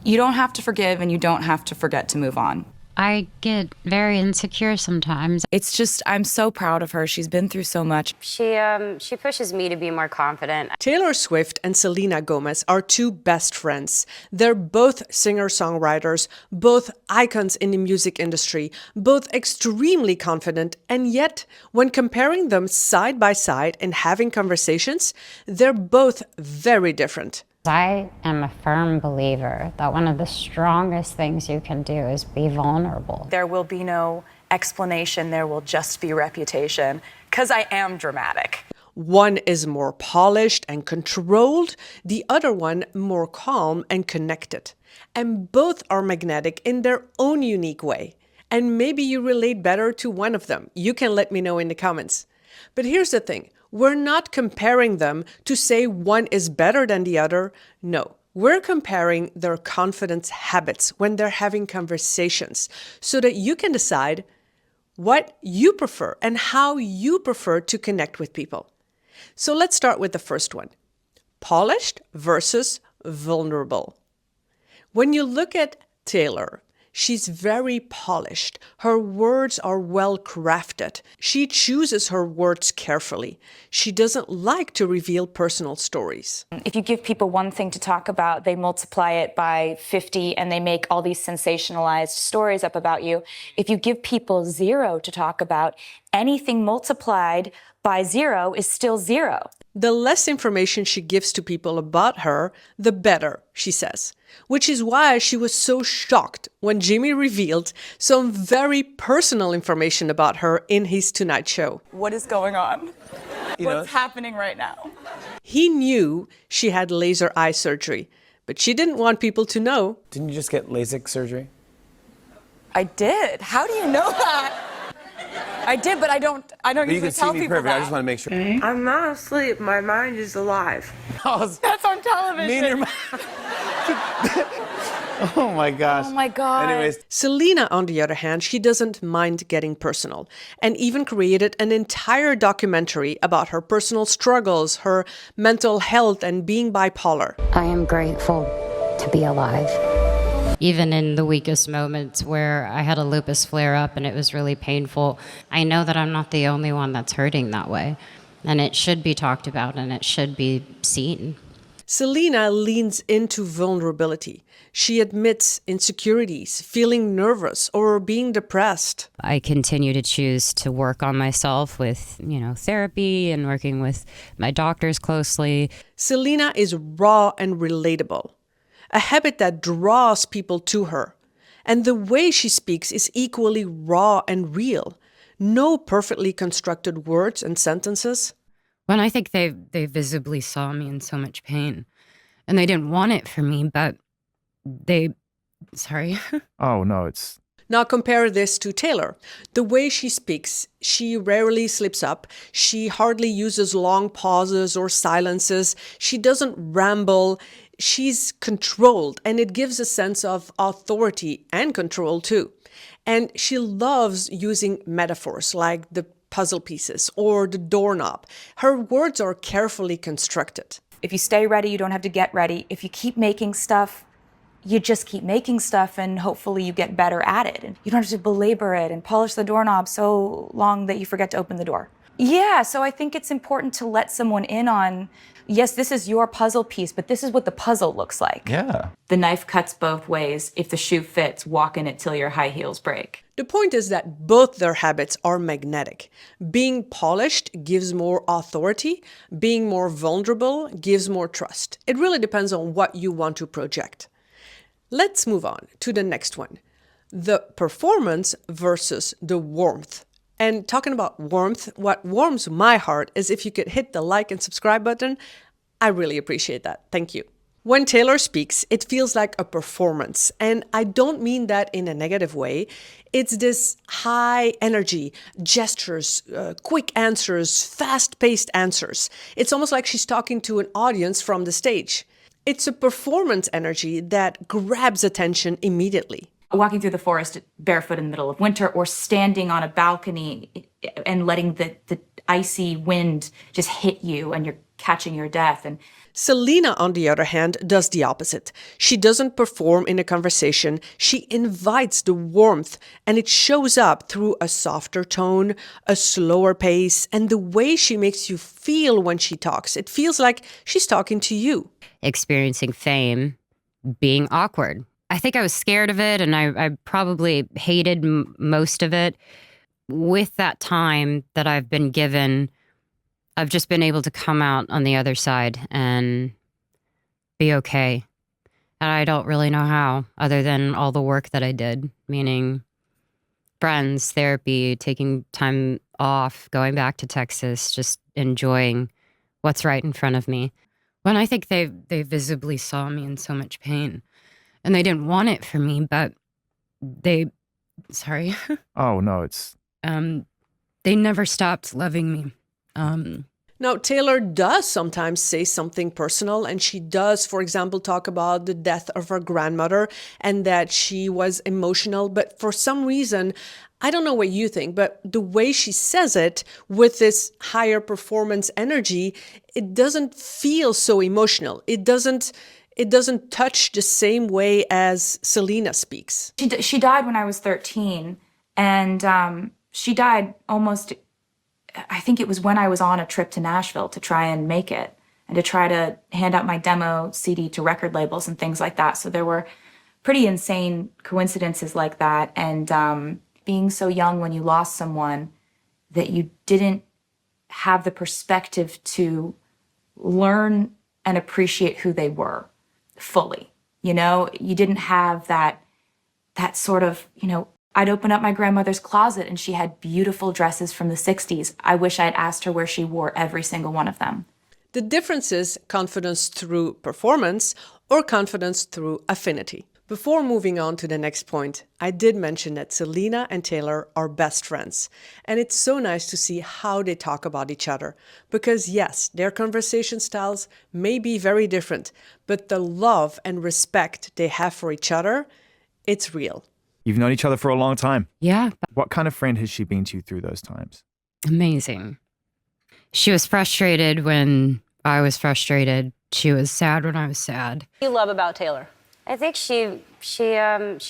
You don't have to forgive and you don't have to forget to move on. I get very insecure sometimes. It's just, I'm so proud of her. She's been through so much. She pushes me to be more confident. Taylor Swift and Selena Gomez are two best friends. They're both singer-songwriters, both icons in the music industry, both extremely confident, and yet, when comparing them side by side and having conversations, they're both very different. I am a firm believer that one of the strongest things you can do is be vulnerable. There will be no explanation, there will just be reputation, because I am dramatic. One is more polished and controlled, the other one more calm and connected. And both are magnetic in their own unique way. And maybe you relate better to one of them. You can let me know in the comments. But here's the thing. We're not comparing them to say one is better than the other. No, we're comparing their confidence habits when they're having conversations so that you can decide what you prefer and how you prefer to connect with people. So let's start with the first one. Polished versus vulnerable. When you look at Taylor, she's very polished. Her words are well crafted. She chooses her words carefully. She doesn't like to reveal personal stories. If you give people one thing to talk about, they multiply it by 50 and they make all these sensationalized stories up about you. If you give people 0 to talk about, anything multiplied by 0 is still 0. The less information she gives to people about her, the better, she says. Which is why she was so shocked when Jimmy revealed some very personal information about her in his Tonight Show. What is going on? What's happening right now? He knew she had laser eye surgery, but she didn't want people to know. Didn't you just get LASIK surgery? I did. How do you know that? I did, but I don't usually tell people that. I just want to make sure. I'm not asleep. My mind is alive. That's on television. Oh my gosh. Oh my God. Anyways. Selena, on the other hand, she doesn't mind getting personal and even created an entire documentary about her personal struggles, her mental health, and being bipolar. I am grateful to be alive. Even in the weakest moments where I had a lupus flare-up and it was really painful, I know that I'm not the only one that's hurting that way. And it should be talked about and it should be seen. Selena leans into vulnerability. She admits insecurities, feeling nervous, or being depressed. I continue to choose to work on myself with, therapy and working with my doctors closely. Selena is raw and relatable, a habit that draws people to her. And the way she speaks is equally raw and real. No perfectly constructed words and sentences. When I think they visibly saw me in so much pain, and they didn't want it for me, but sorry. Oh, no, it's... Now compare this to Taylor. The way she speaks, she rarely slips up. She hardly uses long pauses or silences. She doesn't ramble. She's controlled, and it gives a sense of authority and control too. And she loves using metaphors like the puzzle pieces or the doorknob. Her words are carefully constructed. If you stay ready, you don't have to get ready. If you keep making stuff, you just keep making stuff and hopefully you get better at it. And you don't have to belabor it and polish the doorknob so long that you forget to open the door. Yeah, so I think it's important to let someone in on, yes, this is your puzzle piece, but this is what the puzzle looks like. Yeah. The knife cuts both ways. If the shoe fits, walk in it till your high heels break. The point is that both their habits are magnetic. Being polished gives more authority. Being more vulnerable gives more trust. It really depends on what you want to project. Let's move on to the next one. The performance versus the warmth. And talking about warmth, what warms my heart is if you could hit the like and subscribe button. I really appreciate that. Thank you. When Taylor speaks, it feels like a performance. And I don't mean that in a negative way. It's this high energy, gestures, quick answers, fast-paced answers. It's almost like she's talking to an audience from the stage. It's a performance energy that grabs attention immediately. Walking through the forest barefoot in the middle of winter, or standing on a balcony and letting the icy wind just hit you and you're catching your breath. And Selena, on the other hand, does the opposite. She doesn't perform in a conversation. She invites the warmth, and it shows up through a softer tone, a slower pace, and the way she makes you feel when she talks. It feels like she's talking to you. Experiencing fame, being awkward. I think I was scared of it, and I probably hated most of it. With that time that I've been given, I've just been able to come out on the other side and be okay. And I don't really know how, other than all the work that I did, meaning friends, therapy, taking time off, going back to Texas, just enjoying what's right in front of me. When I think they visibly saw me in so much pain, and they didn't want it for me, but sorry. Oh, no, it's... They never stopped loving me. Now, Taylor does sometimes say something personal, and she does, for example, talk about the death of her grandmother and that she was emotional. But for some reason, I don't know what you think, but the way she says it with this higher performance energy, it doesn't feel so emotional. It doesn't touch the same way as Selena speaks. She died when I was 13, and she died almost, I think it was when I was on a trip to Nashville to try and make it and to try to hand out my demo CD to record labels and things like that. So there were pretty insane coincidences like that. And being so young when you lost someone that you didn't have the perspective to learn and appreciate who they were fully. You know, you didn't have that sort of, you know, I'd open up my grandmother's closet and she had beautiful dresses from the 60s. I wish I'd asked her where she wore every single one of them. The difference is confidence through performance or confidence through affinity. Before moving on to the next point, I did mention that Selena and Taylor are best friends. And it's so nice to see how they talk about each other. Because yes, their conversation styles may be very different, but the love and respect they have for each other, it's real. You've known each other for a long time. Yeah. What kind of friend has she been to you through those times? Amazing. She was frustrated when I was frustrated. She was sad when I was sad. What do you love about Taylor? I think she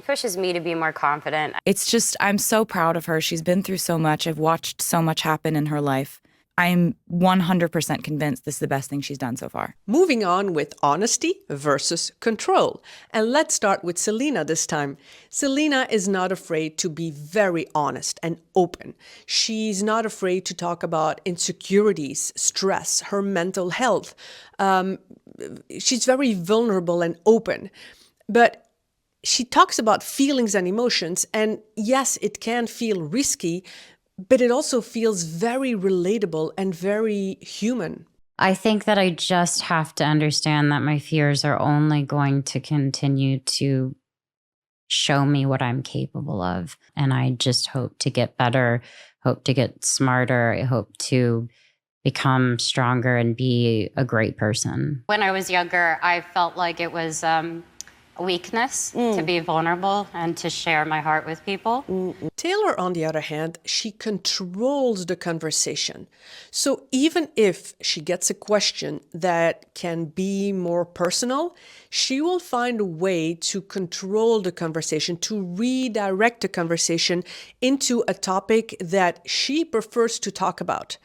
pushes me to be more confident. It's just, I'm so proud of her. She's been through so much. I've watched so much happen in her life. I'm 100% convinced this is the best thing she's done so far. Moving on with honesty versus control. And let's start with Selena this time. Selena is not afraid to be very honest and open. She's not afraid to talk about insecurities, stress, her mental health. She's very vulnerable and open. But she talks about feelings and emotions. And yes, it can feel risky, but it also feels very relatable and very human. I think that I just have to understand that my fears are only going to continue to show me what I'm capable of. And I just hope to get better, hope to get smarter. I hope to become stronger and be a great person. When I was younger, I felt like it was weakness to be vulnerable and to share my heart with people. Taylor, on the other hand, she controls the conversation. So even if she gets a question that can be more personal, she will find a way to control the conversation, to redirect the conversation into a topic that she prefers to talk about.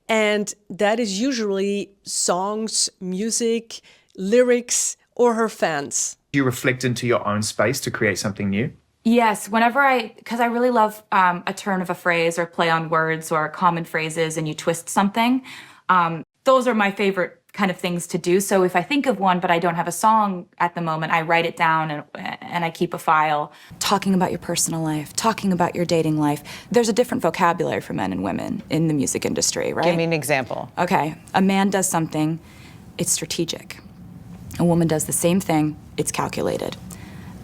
And that is usually songs, music, lyrics, or her fans. Do you reflect into your own space to create something new? Yes, because I really love a turn of a phrase or play on words or common phrases and you twist something. Those are my favorite kind of things to do. So if I think of one, but I don't have a song at the moment, I write it down and I keep a file. Talking about your personal life, talking about your dating life. There's a different vocabulary for men and women in the music industry, right? Give me an example. Okay, a man does something, it's strategic. A woman does the same thing, it's calculated.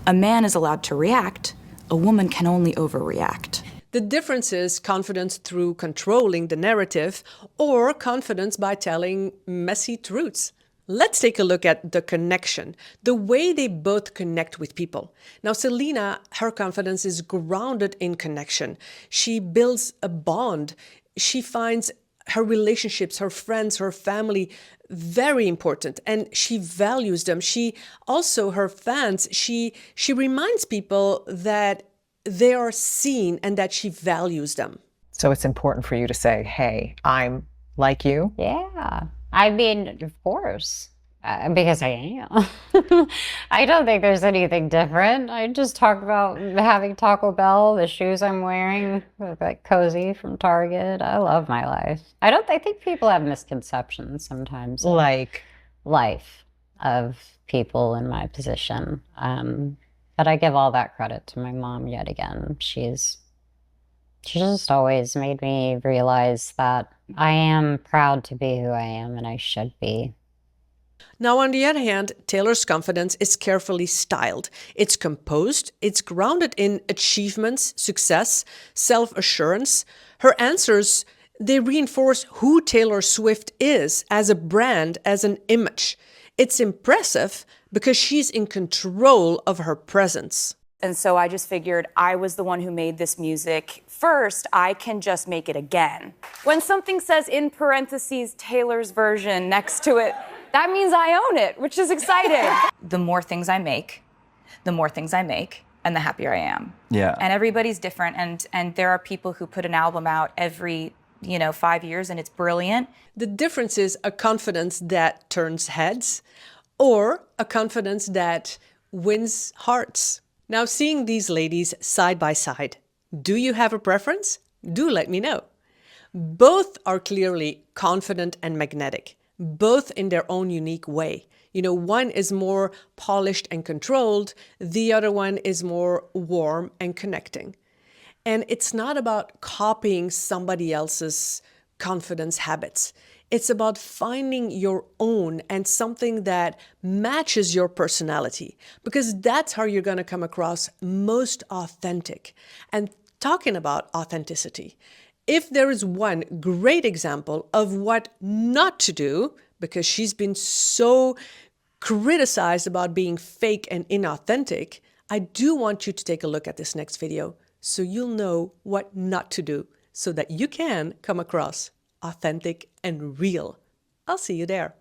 A man is allowed to react, a woman can only overreact. The difference is confidence through controlling the narrative or confidence by telling messy truths. Let's take a look at the connection, the way they both connect with people. Now, Selena, her confidence is grounded in connection. She builds a bond. She finds her relationships, her friends, her family, very important. And she values them. She also, her fans, she reminds people that they are seen and that she values them. So it's important for you to say, hey, I'm like you? Yeah. I mean, of course. Because I am. I don't think there's anything different. I just talk about having Taco Bell, the shoes I'm wearing, like cozy from Target. I love my life. I think people have misconceptions sometimes. Like? Life of people in my position. But I give all that credit to my mom yet again. She just always made me realize that I am proud to be who I am and I should be. Now, on the other hand, Taylor's confidence is carefully styled. It's composed, it's grounded in achievements, success, self-assurance. Her answers, they reinforce who Taylor Swift is as a brand, as an image. It's impressive because she's in control of her presence. And so I just figured I was the one who made this music first, I can just make it again. When something says in parentheses Taylor's version next to it, that means I own it, which is exciting. The more things I make, and the happier I am. Yeah. And everybody's different, and there are people who put an album out every 5 years and it's brilliant. The difference is a confidence that turns heads or a confidence that wins hearts. Now, seeing these ladies side by side, do you have a preference? Do let me know. Both are clearly confident and magnetic, both in their own unique way. One is more polished and controlled, the other one is more warm and connecting. And it's not about copying somebody else's confidence habits. It's about finding your own and something that matches your personality, because that's how you're going to come across most authentic. And talking about authenticity, if there is one great example of what not to do, because she's been so criticized about being fake and inauthentic, I do want you to take a look at this next video so you'll know what not to do so that you can come across authentic and real. I'll see you there.